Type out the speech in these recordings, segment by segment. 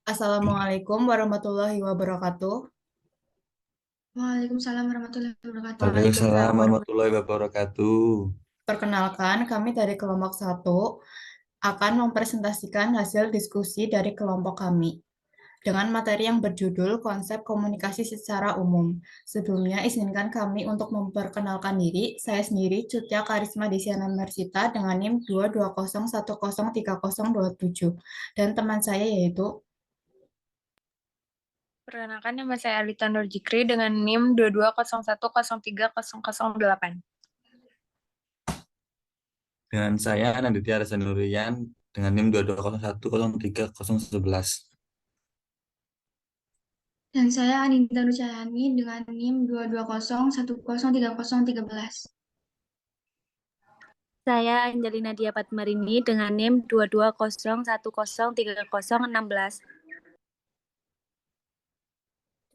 Assalamualaikum warahmatullahi wabarakatuh. Waalaikumsalam warahmatullahi wabarakatuh. Waalaikumsalam Waalaikumsalam warahmatullahi warahmatullahi wabarakatuh. wabarakatuh. Perkenalkan, kami dari kelompok satu akan mempresentasikan hasil diskusi dari kelompok kami dengan materi yang berjudul Konsep Komunikasi Secara Umum. Sebelumnya, izinkan kami untuk memperkenalkan diri. Saya sendiri Cutya Karisma Desiana Mersita dengan NIM 220103027 dan teman saya yaitu. Perkenalkan, nama saya Alita Nur Jikri dengan NIM 2201030008. Dengan saya Nanditya Reza Nurian dengan NIM 220103011. Dan saya Anindita Nucayani dengan NIM 220103013. Saya Angelina Dia Padmarini dengan NIM 220103016.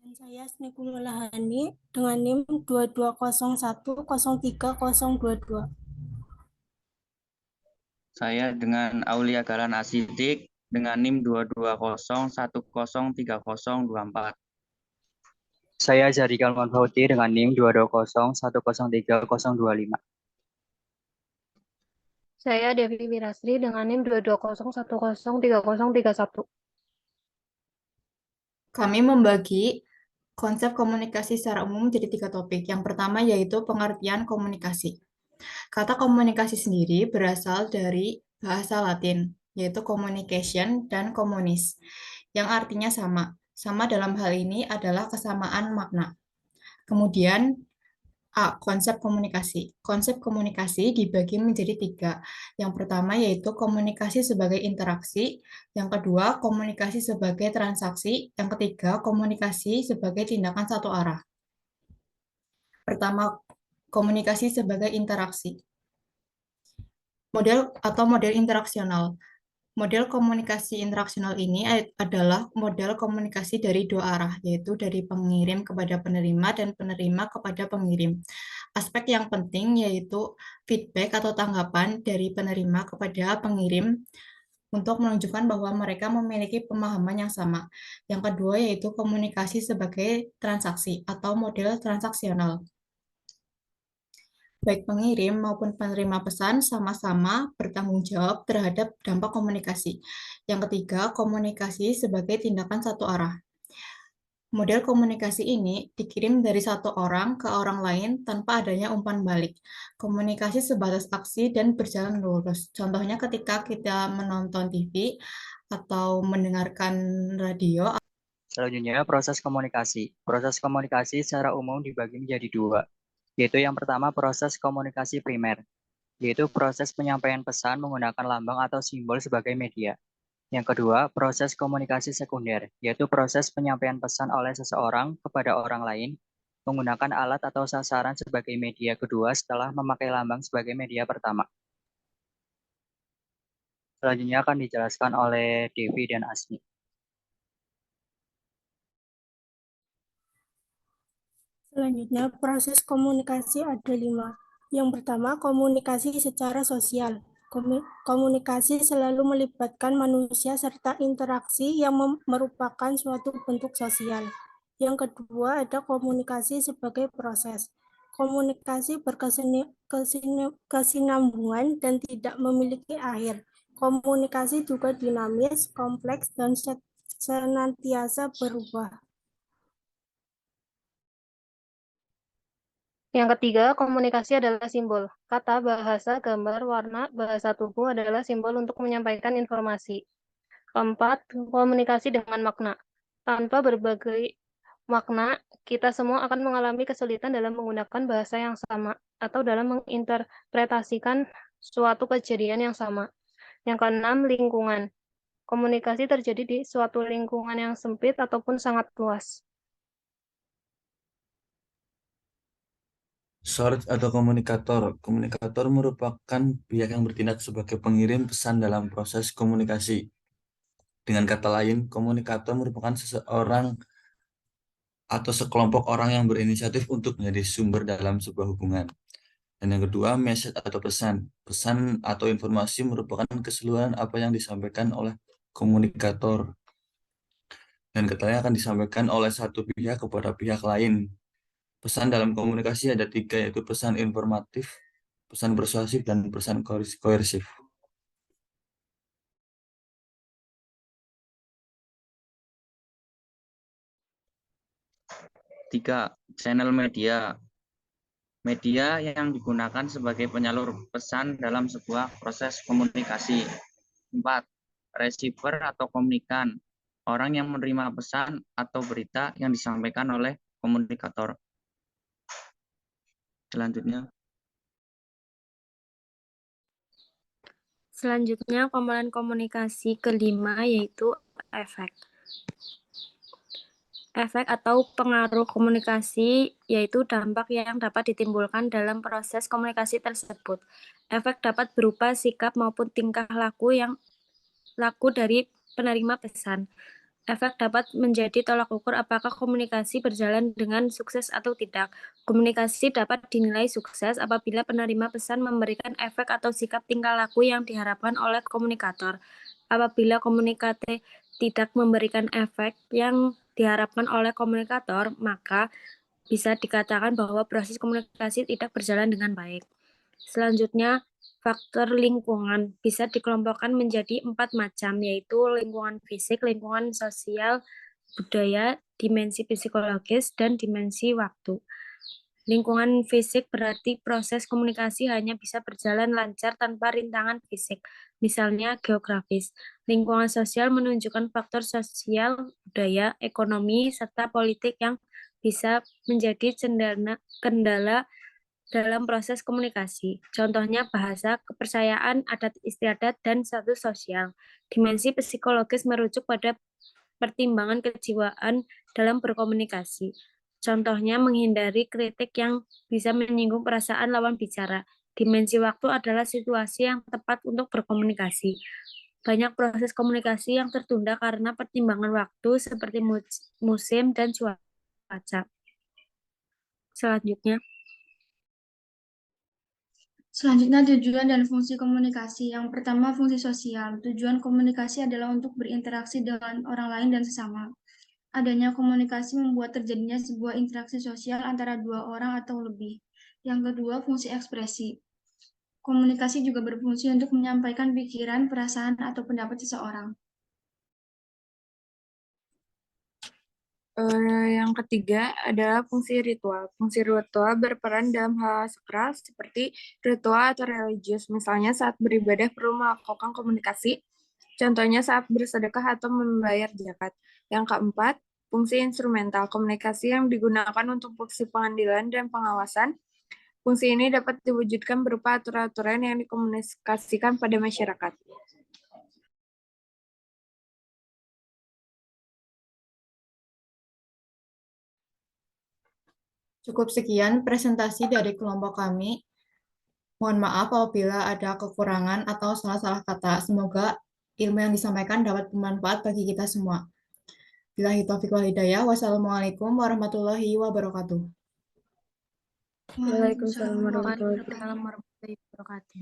Dan saya Snekumula Lahani dengan NIM 2201030022. Saya dengan Aulia Galan Asidik dengan NIM 22010303024. Saya Zari Kalman Bauti dengan NIM 220103025. Saya Devi Wirasri dengan NIM 220103031. Kami membagi konsep komunikasi secara umum menjadi tiga topik. Yang pertama yaitu pengertian komunikasi. Kata komunikasi sendiri berasal dari bahasa Latin, yaitu communication dan communis, yang artinya sama. Sama dalam hal ini adalah kesamaan makna. Kemudian, konsep komunikasi. Konsep komunikasi dibagi menjadi tiga. Yang pertama yaitu komunikasi sebagai interaksi, yang kedua komunikasi sebagai transaksi, yang ketiga komunikasi sebagai tindakan satu arah. Pertama, komunikasi sebagai interaksi. Model interaksional. Model komunikasi interaksional ini adalah model komunikasi dari dua arah, yaitu dari pengirim kepada penerima dan penerima kepada pengirim. Aspek yang penting yaitu feedback atau tanggapan dari penerima kepada pengirim untuk menunjukkan bahwa mereka memiliki pemahaman yang sama. Yang kedua yaitu komunikasi sebagai transaksi atau model transaksional. Baik pengirim maupun penerima pesan sama-sama bertanggung jawab terhadap dampak komunikasi. Yang ketiga, komunikasi sebagai tindakan satu arah. Model komunikasi ini dikirim dari satu orang ke orang lain tanpa adanya umpan balik. Komunikasi sebatas aksi dan berjalan lurus. Contohnya ketika kita menonton TV atau mendengarkan radio. Selanjutnya, proses komunikasi. Proses komunikasi secara umum dibagi menjadi dua, yaitu yang pertama proses komunikasi primer, yaitu proses penyampaian pesan menggunakan lambang atau simbol sebagai media. Yang kedua, proses komunikasi sekunder, yaitu proses penyampaian pesan oleh seseorang kepada orang lain menggunakan alat atau sasaran sebagai media kedua setelah memakai lambang sebagai media pertama. Selanjutnya akan dijelaskan oleh Devi dan Asmi. Selanjutnya, proses komunikasi ada 5. Yang pertama, komunikasi secara sosial. Komunikasi selalu melibatkan manusia serta interaksi yang merupakan suatu bentuk sosial. Yang kedua, ada komunikasi sebagai proses. Komunikasi berkesinambungan dan tidak memiliki akhir. Komunikasi juga dinamis, kompleks, dan senantiasa berubah. Yang ketiga, komunikasi adalah simbol. Kata, bahasa, gambar, warna, bahasa tubuh adalah simbol untuk menyampaikan informasi. Keempat, komunikasi dengan makna. Tanpa berbagai makna, kita semua akan mengalami kesulitan dalam menggunakan bahasa yang sama atau dalam menginterpretasikan suatu kejadian yang sama. Yang keenam, lingkungan. Komunikasi terjadi di suatu lingkungan yang sempit ataupun sangat luas. Source atau komunikator. Komunikator merupakan pihak yang bertindak sebagai pengirim pesan dalam proses komunikasi. Dengan kata lain, komunikator merupakan seseorang atau sekelompok orang yang berinisiatif untuk menjadi sumber dalam sebuah hubungan. Dan yang kedua, message atau pesan. Pesan atau informasi merupakan keseluruhan apa yang disampaikan oleh komunikator. dan katanya akan disampaikan oleh satu pihak kepada pihak lain. Pesan dalam komunikasi ada 3, yaitu pesan informatif, pesan persuasif, dan pesan koersif. Tiga, channel media. Media yang digunakan sebagai penyalur pesan dalam sebuah proses komunikasi. 4, receiver atau komunikan. Orang yang menerima pesan atau berita yang disampaikan oleh komunikator. Selanjutnya, komponen komunikasi kelima yaitu efek. Efek atau pengaruh komunikasi yaitu dampak yang dapat ditimbulkan dalam proses komunikasi tersebut. Efek dapat berupa sikap maupun tingkah laku dari penerima pesan. Efek dapat menjadi tolak ukur apakah komunikasi berjalan dengan sukses atau tidak. Komunikasi dapat dinilai sukses apabila penerima pesan memberikan efek atau sikap tingkah laku yang diharapkan oleh komunikator. Apabila komunikator tidak memberikan efek yang diharapkan oleh komunikator, maka bisa dikatakan bahwa proses komunikasi tidak berjalan dengan baik. Selanjutnya, faktor lingkungan bisa dikelompokkan menjadi 4 macam, yaitu lingkungan fisik, lingkungan sosial, budaya, dimensi psikologis, dan dimensi waktu. Lingkungan fisik berarti proses komunikasi hanya bisa berjalan lancar tanpa rintangan fisik, misalnya geografis. Lingkungan sosial menunjukkan faktor sosial, budaya, ekonomi, serta politik yang bisa menjadi kendala dalam proses komunikasi. Contohnya bahasa, kepercayaan, adat istiadat, dan status sosial. Dimensi psikologis merujuk pada pertimbangan kejiwaan dalam berkomunikasi. Contohnya menghindari kritik yang bisa menyinggung perasaan lawan bicara. Dimensi waktu adalah situasi yang tepat untuk berkomunikasi. Banyak proses komunikasi yang tertunda karena pertimbangan waktu seperti musim dan cuaca. Selanjutnya, tujuan dan fungsi komunikasi. Yang pertama, fungsi sosial. Tujuan komunikasi adalah untuk berinteraksi dengan orang lain dan sesama. Adanya komunikasi membuat terjadinya sebuah interaksi sosial antara dua orang atau lebih. Yang kedua, fungsi ekspresi. Komunikasi juga berfungsi untuk menyampaikan pikiran, perasaan, atau pendapat seseorang. Yang ketiga adalah fungsi ritual. Fungsi ritual berperan dalam hal sakral seperti ritual atau religius. Misalnya saat beribadah perlu melakukan komunikasi. Contohnya saat bersedekah atau membayar zakat. Yang keempat, fungsi instrumental. Komunikasi yang digunakan untuk fungsi pengadilan dan pengawasan. Fungsi ini dapat diwujudkan berupa aturan-aturan yang dikomunikasikan pada masyarakat. Cukup sekian presentasi dari kelompok kami. Mohon maaf apabila ada kekurangan atau salah-salah kata. Semoga ilmu yang disampaikan dapat bermanfaat bagi kita semua. Billahi taufiq wal hidayah. Wassalamualaikum warahmatullahi wabarakatuh. Waalaikumsalam warahmatullahi wabarakatuh.